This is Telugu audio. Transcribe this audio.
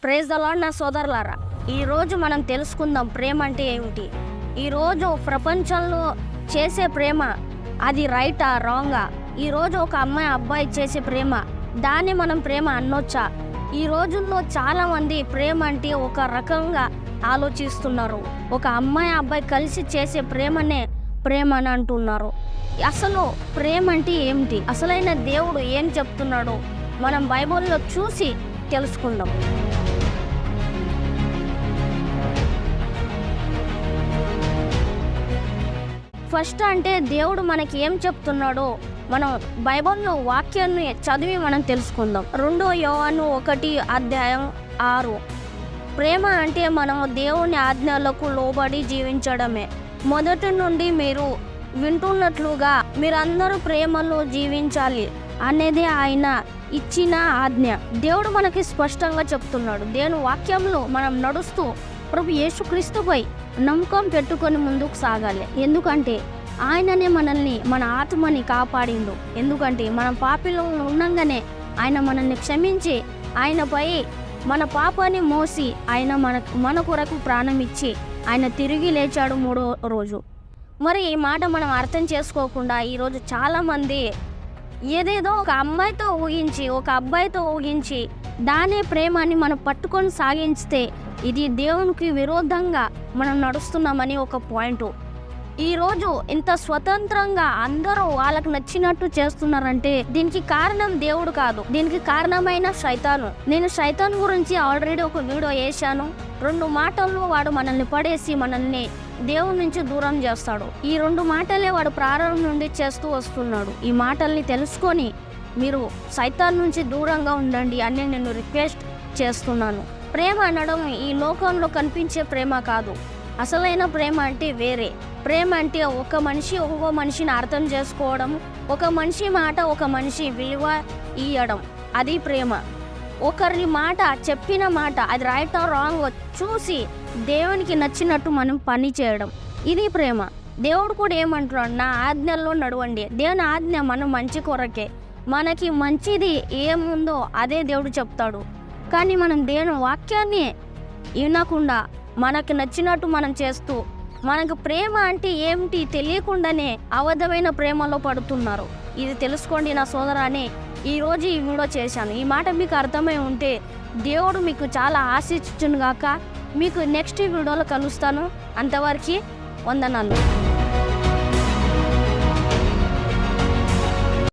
ప్రైజ్ ద లార్డ్ నా సోదరులారా, ఈరోజు మనం తెలుసుకుందాం ప్రేమ అంటే ఏమిటి. ఈరోజు ప్రపంచంలో చేసే ప్రేమ అది రైటా రాంగా? ఈరోజు ఒక అమ్మాయి అబ్బాయి చేసే ప్రేమ దాన్ని మనం ప్రేమ అనొచ్చా? ఈ రోజుల్లో చాలామంది ప్రేమ అంటే ఒక రకంగా ఆలోచిస్తున్నారు. ఒక అమ్మాయి అబ్బాయి కలిసి చేసే ప్రేమనే ప్రేమ అని అంటున్నారు. అసలు ప్రేమ అంటే ఏమిటి? అసలైన దేవుడు ఏం చెప్తున్నాడో మనం బైబిల్లో చూసి తెలుసుకుందాం. ఫస్ట్ అంటే దేవుడు మనకి ఏం చెప్తున్నాడో మనం బైబిల్లో వాక్యాన్ని చదివి మనం తెలుసుకుందాం. 2 యోహాను 1:6. ప్రేమ అంటే మనం దేవుని ఆజ్ఞలకు లోబడి జీవించడమే. మొదటి నుండి మీరు వింటున్నట్లుగా మీరందరూ ప్రేమలో జీవించాలి అనేది ఆయన ఇచ్చిన ఆజ్ఞ. దేవుడు మనకి స్పష్టంగా చెప్తున్నాడు. దేవుని వాక్యంలో మనం నడుస్తూ ప్రభు యేసుక్రీస్తుపై నమ్మకం పెట్టుకొని ముందుకు సాగాలి. ఎందుకంటే ఆయననే మనల్ని, మన ఆత్మని కాపాడిండు. ఎందుకంటే మనం పాపిలో ఉండగానే ఆయన మనల్ని క్షమించి ఆయనపై మన పాపాన్ని మోసి ఆయన మన కొరకు ప్రాణం ఇచ్చి ఆయన తిరిగి లేచాడు 3వ రోజు. మరి ఈ మాట మనం అర్థం చేసుకోకుండా ఈరోజు చాలామంది ఏదేదో ఒక అమ్మాయితో ఊహించి ఒక అబ్బాయితో ఊహించి దానే ప్రేమని మనం పట్టుకొని సాగించితే ఇది దేవునికి విరోధంగా మనం నడుస్తున్నామని ఒక పాయింట్. ఈరోజు ఇంత స్వతంత్రంగా అందరూ వాళ్ళకి నచ్చినట్టు చేస్తున్నారంటే దీనికి కారణం దేవుడు కాదు, దీనికి కారణమైన శైతాను. నేను శైతాన్ గురించి ఆల్రెడీ ఒక వీడియో వేశాను. 2 మాటల్లో వాడు మనల్ని పడేసి మనల్ని దేవుడి నుంచి దూరం చేస్తాడు. ఈ 2 మాటలే వాడు ప్రారంభం నుండి చేస్తూ వస్తున్నాడు. ఈ మాటల్ని తెలుసుకొని మీరు సైతాన్ నుంచి దూరంగా ఉండండి అని నేను రిక్వెస్ట్ చేస్తున్నాను. ప్రేమ అనడం ఈ లోకంలో కనిపించే ప్రేమ కాదు. అసలైన ప్రేమ అంటే వేరే. ప్రేమ అంటే ఒక మనిషి ఒక్కో మనిషిని అర్థం చేసుకోవడం, ఒక మనిషి మాట ఒక మనిషి విలువ ఇవ్వడం, అది ప్రేమ. ఒకరి మాట, చెప్పిన మాట అది రైట్ ఆర్ రాంగ్ చూసి దేవునికి నచ్చినట్టు మనం పని చేయడం, ఇది ప్రేమ. దేవుడు కూడా ఏమంటున్నాడు, నా ఆజ్ఞల్లో నడవండి. దేవుని ఆజ్ఞ మనం మంచి కొరకే. మనకి మంచిది ఏముందో అదే దేవుడు చెప్తాడు. కానీ మనం దేవుని వాక్యాన్ని వినకుండా మనకు నచ్చినట్టు మనం చేస్తూ మనకు ప్రేమ అంటే ఏమిటి తెలియకుండానే అబద్ధమైన ప్రేమలో పడుతున్నారు. ఇది తెలుసుకోండి నా సోదరాని. ఈరోజు ఈ వీడియో చేశాను. ఈ మాట మీకు అర్థమై ఉంటే దేవుడు మీకు చాలా ఆశించును గాక. మీకు నెక్స్ట్ వీడియోలో కలుస్తాను. అంతవరకు వందనాలు.